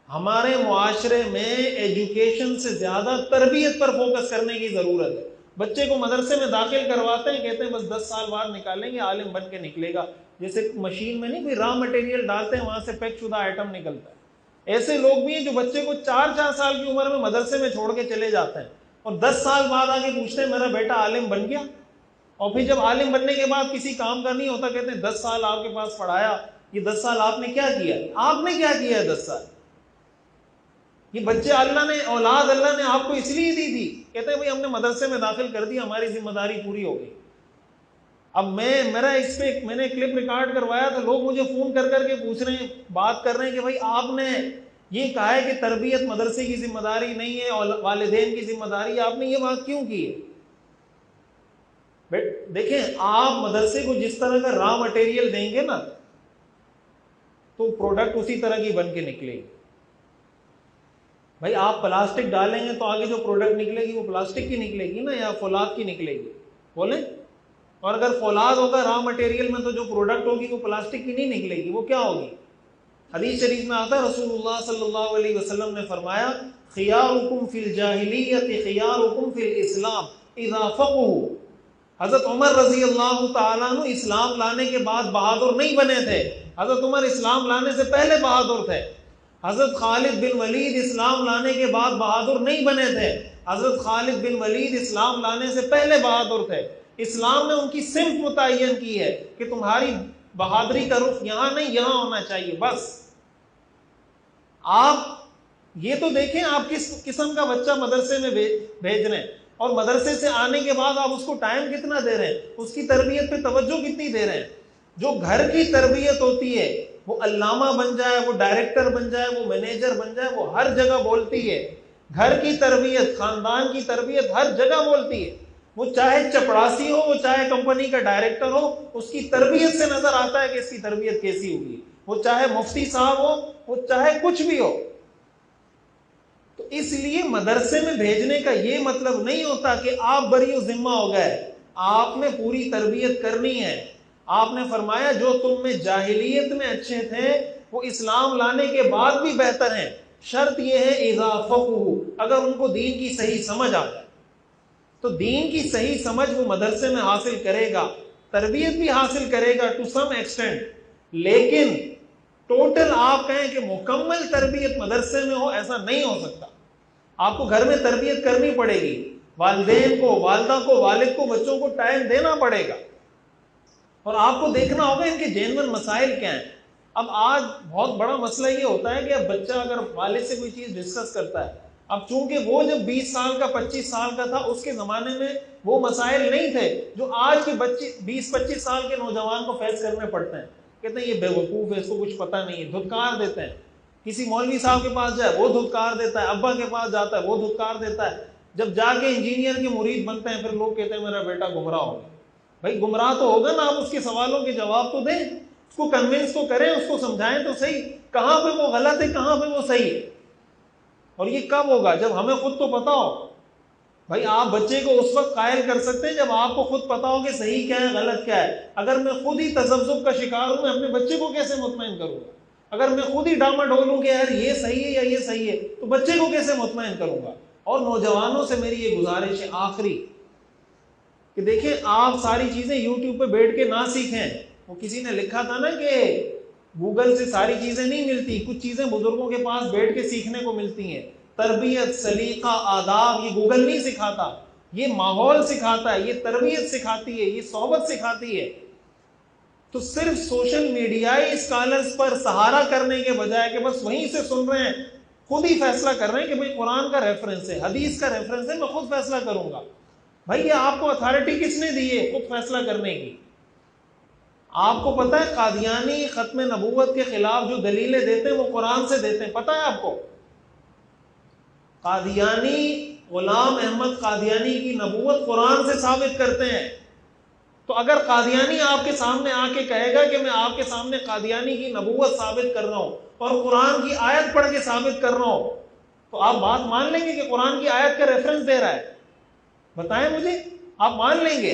ہمارے معاشرے میں ایجوکیشن سے زیادہ تربیت پر فوکس کرنے کی ضرورت ہے. بچے کو مدرسے میں داخل کرواتے ہیں, کہتے ہیں بس 10 سال بعد نکالیں گے, عالم بن کے نکلے گا. جیسے مشین میں نہیں کوئی را مٹیریل ڈالتے ہیں, وہاں سے پیک شدہ آئٹم نکلتا ہے. ایسے لوگ بھی ہیں جو بچے کو 4 سال کی عمر میں مدرسے میں چھوڑ کے چلے جاتے ہیں, اور 10 سال بعد آگے پوچھتے ہیں میرا بیٹا عالم بن گیا. اور پھر جب عالم بننے کے بعد کسی کام کا نہیں ہوتا, کہتے ہیں 10 سال آپ کے پاس پڑھایا, یہ 10 سال آپ نے کیا کیا؟ آپ نے کیا کیا ہے 10 سال؟ یہ بچے اللہ نے, اولاد اللہ نے آپ کو اس لیے دی تھی. کہتے ہیں بھائی ہم نے مدرسے میں داخل کر دیا, ہماری ذمہ داری پوری ہو گئی. اب میں نے کلپ ریکارڈ کروایا تھا, لوگ مجھے فون کر کے پوچھ رہے ہیں, بات کر رہے ہیں کہ بھائی آپ نے یہ کہا ہے کہ تربیت مدرسے کی ذمہ داری نہیں ہے اور والدین کی ذمہ داری, آپ نے یہ بات کیوں کی ہے؟ دیکھیں آپ مدرسے کو جس طرح کا را مٹیریل دیں گے نا, تو پروڈکٹ اسی طرح کی بن کے نکلے گی. بھائی آپ پلاسٹک ڈالیں گے تو آگے جو پروڈکٹ نکلے گی وہ پلاسٹک کی نکلے گی نا, یا فولاد کی نکلے گی؟ بولیں. اور اگر فولاد ہوگا را مٹیریل میں, تو جو پروڈکٹ ہوگی وہ پلاسٹک کی نہیں نکلے گی, وہ کیا ہوگی؟ حدیث شریف میں آتا ہے, رسول اللہ صلی اللہ علیہ وسلم نے فرمایا خیارکم فی الجاہلیت خیارکم فی الاسلام اذا فقہوا. حضرت عمر رضی اللہ تعالیٰ عنہ اسلام لانے کے بعد بہادر نہیں بنے تھے, حضرت عمر اسلام لانے سے پہلے بہادر تھے. حضرت خالد بن ولید اسلام لانے کے بعد بہادر نہیں بنے تھے, حضرت خالد بن ولید اسلام لانے سے پہلے بہادر تھے. اسلام نے ان کی سمت متعین کی ہے کہ تمہاری بہادری کا رخ یہاں نہیں, یہاں ہونا چاہیے. بس آپ یہ تو دیکھیں آپ کس قسم کا بچہ مدرسے میں بھیج رہے ہیں, اور مدرسے سے آنے کے بعد آپ اس کو ٹائم کتنا دے رہے ہیں, اس کی تربیت پہ توجہ کتنی دے رہے ہیں. جو گھر کی تربیت ہوتی ہے, وہ علامہ بن جائے, وہ ڈائریکٹر بن جائے, وہ مینیجر بن جائے, وہ ہر جگہ بولتی ہے. گھر کی تربیت, خاندان کی تربیت ہر جگہ بولتی ہے. وہ چاہے چپڑاسی ہو, وہ چاہے کمپنی کا ڈائریکٹر ہو, اس کی تربیت سے نظر آتا ہے کہ اس کی تربیت کیسی ہوگی. وہ چاہے مفتی صاحب ہو, وہ چاہے کچھ بھی ہو. تو اس لیے مدرسے میں بھیجنے کا یہ مطلب نہیں ہوتا کہ آپ بری و ذمہ ہو گئے, آپ نے پوری تربیت کرنی ہے. آپ نے فرمایا جو تم میں جاہلیت میں اچھے تھے وہ اسلام لانے کے بعد بھی بہتر ہیں, شرط یہ ہے اذا فقہوا, اگر ان کو دین کی صحیح سمجھ آ جائے. تو دین کی صحیح سمجھ وہ مدرسے میں حاصل کرے گا, تربیت بھی حاصل کرے گا ٹو سم ایکسٹینٹ, لیکن ٹوٹل آپ کہیں کہ مکمل تربیت مدرسے میں ہو, ایسا نہیں ہو سکتا. آپ کو گھر میں تربیت کرنی پڑے گی, والدین کو, والدہ کو, والد کو, بچوں کو ٹائم دینا پڑے گا, اور آپ کو دیکھنا ہوگا ان کے جینون مسائل کیا ہیں. اب آج بہت بڑا مسئلہ یہ ہوتا ہے کہ اب بچہ اگر والد سے کوئی چیز ڈسکس کرتا ہے، اب چونکہ وہ جب 20 سال کا 25 سال کا تھا اس کے زمانے میں وہ مسائل نہیں تھے جو آج کے بچے 20-25 سال کے نوجوان کو فیس کرنے پڑتے ہیں. کہتے ہیں یہ بے وقوف ہے، اس کو کچھ پتہ نہیں ہے، دھتکار دیتے ہیں. کسی مولوی صاحب کے پاس جائے وہ دھتکار دیتا ہے، ابا کے پاس جاتا ہے وہ دھتکار دیتا ہے. جب جا کے انجینئر کے مرید بنتے ہیں پھر لوگ کہتے ہیں میرا بیٹا گمراہ ہو گیا. بھائی گمراہ تو ہوگا نا، آپ اس کے سوالوں کے جواب تو دیں، اس کو کنونس تو کریں، اس کو سمجھائیں تو صحیح کہاں پہ وہ غلط ہے کہاں پہ وہ صحیح ہے. اور یہ کب ہوگا؟ جب ہمیں خود تو پتا ہو. بھائی آپ بچے کو اس وقت قائل کر سکتے ہیں جب آپ کو خود پتا ہو کہ صحیح کیا ہے غلط کیا ہے. اگر میں خود ہی تذبذب کا شکار ہوں میں اپنے بچے کو کیسے مطمئن کروں گا؟ اگر میں خود ہی ڈاما ڈولوں کہ یار یہ صحیح ہے یا یہ صحیح ہے تو بچے کو کیسے مطمئن کروں گا؟ اور نوجوانوں سے میری یہ گزارش ہے آخری کہ دیکھیں آپ ساری چیزیں یوٹیوب پہ بیٹھ کے نہ سیکھیں. وہ کسی نے لکھا تھا نا کہ گوگل سے ساری چیزیں نہیں ملتی، کچھ چیزیں بزرگوں کے پاس بیٹھ کے سیکھنے کو ملتی ہیں. تربیت، سلیقہ، آداب یہ گوگل نہیں سکھاتا، یہ ماحول سکھاتا ہے، یہ تربیت سکھاتی ہے، یہ صحبت سکھاتی ہے. تو صرف سوشل میڈیائی اسکالرز پر سہارا کرنے کے بجائے کہ بس وہیں سے سن رہے ہیں، خود ہی فیصلہ کر رہے ہیں کہ بھئی قرآن کا ریفرنس ہے، حدیث کا ریفرنس ہے، میں خود فیصلہ کروں گا. بھئی یہ آپ کو اتھارٹی کس نے دی ہے خود فیصلہ کرنے کی؟ آپ کو پتہ ہے قادیانی ختم نبوت کے خلاف جو دلیلیں دیتے ہیں وہ قرآن سے دیتے ہیں، پتہ ہے آپ کو؟ قادیانی غلام احمد قادیانی کی نبوت قرآن سے ثابت کرتے ہیں. تو اگر قادیانی آپ کے سامنے آ کے کہے گا کہ میں آپ کے سامنے قادیانی کی نبوت ثابت کر رہا ہوں اور قرآن کی آیت پڑھ کے ثابت کر رہا ہوں تو آپ بات مان لیں گے کہ قرآن کی آیت کا ریفرنس دے رہا ہے؟ بتائیں مجھے، آپ مان لیں گے؟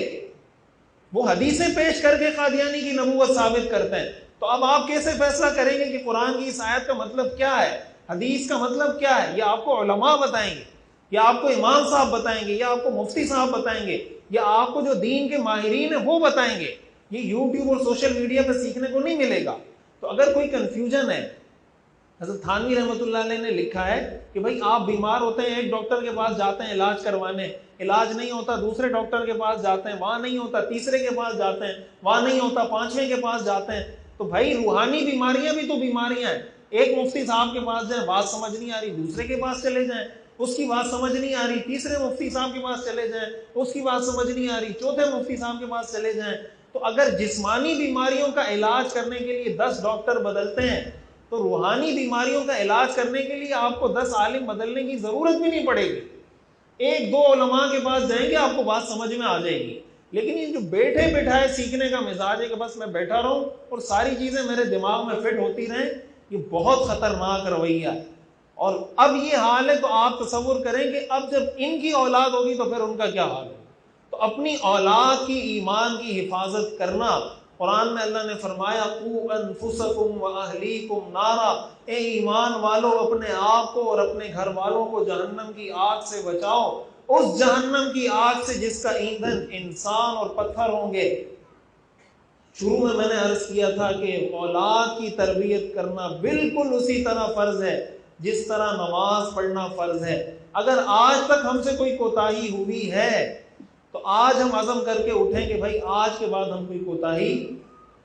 وہ حدیثیں پیش کر کے قادیانی کی نبوت ثابت کرتے ہیں. تو اب آپ کیسے فیصلہ کریں گے کہ قرآن کی اس آیت کا مطلب کیا ہے، حدیث کا مطلب کیا ہے؟ یہ آپ کو علماء بتائیں گے، یا آپ کو امام صاحب بتائیں گے، یا آپ کو مفتی صاحب بتائیں گے، یا آپ کو جو دین کے ماہرین ہیں وہ بتائیں گے. یہ یوٹیوب اور سوشل میڈیا پہ سیکھنے کو نہیں ملے گا. تو اگر کوئی کنفیوژن ہے، حضرت تھانوی رحمۃ اللہ علیہ نے لکھا ہے کہ بھئی آپ بیمار ہوتے ہیں ایک ڈاکٹر کے پاس جاتے ہیں علاج کروانے، علاج نہیں ہوتا دوسرے ڈاکٹر کے پاس جاتے ہیں، وہاں نہیں ہوتا تیسرے کے پاس جاتے ہیں، وہاں نہیں ہوتا پانچویں کے پاس جاتے ہیں. تو بھائی روحانی بیماریاں بھی تو بیماریاں ہیں. ایک مفتی صاحب کے پاس جائیں بات سمجھ نہیں آ رہی دوسرے کے پاس چلے جائیں، اس کی بات سمجھ نہیں آ رہی تیسرے مفتی صاحب کے پاس چلے جائیں، اس کی بات سمجھ نہیں آ رہی چوتھے مفتی صاحب کے پاس چلے جائیں. تو اگر جسمانی بیماریوں کا علاج کرنے کے لیے 10 ڈاکٹر بدلتے ہیں تو روحانی بیماریوں کا علاج کرنے کے لیے آپ کو 10 عالم بدلنے کی ضرورت بھی نہیں پڑے گی. ایک دو علماء کے پاس جائیں گے آپ کو بات سمجھ میں آ جائے گی. لیکن یہ جو بیٹھے بٹھائے سیکھنے کا مزاج ہے کہ بس میں بیٹھا رہوں اور ساری چیزیں میرے دماغ میں فٹ ہوتی رہیں، یہ بہت خطرناک رویہ ہے. اور اب یہ حال ہے تو آپ تصور کریں کہ اب جب ان کی اولاد ہوگی تو پھر ان کا کیا حال ہوگا. تو اپنی اولاد کی ایمان کی حفاظت کرنا، قرآن میں اللہ نے فرمایا قُوا أَنفُسَكُمْ وَأَهْلِيكُمْ نَارًا، اے ایمان والو اپنے آپ کو اور اپنے گھر والوں کو جہنم کی آگ سے بچاؤ، اس جہنم کی آگ سے جس کا ایندھن انسان اور پتھر ہوں گے. شروع میں نے عرض کیا تھا کہ اولاد کی تربیت کرنا بالکل اسی طرح فرض ہے جس طرح نماز پڑھنا فرض ہے. اگر آج تک ہم سے کوئی کوتاہی ہوئی ہے تو آج ہم عزم کر کے اٹھیں کہ بھائی آج کے بعد ہم کوئی کوتاہی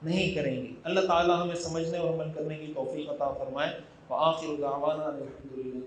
نہیں کریں گے. اللہ تعالی ہمیں سمجھنے اور عمل کرنے کی توفیق عطا فرمائے. وآخر دعوانا الحمدللہ.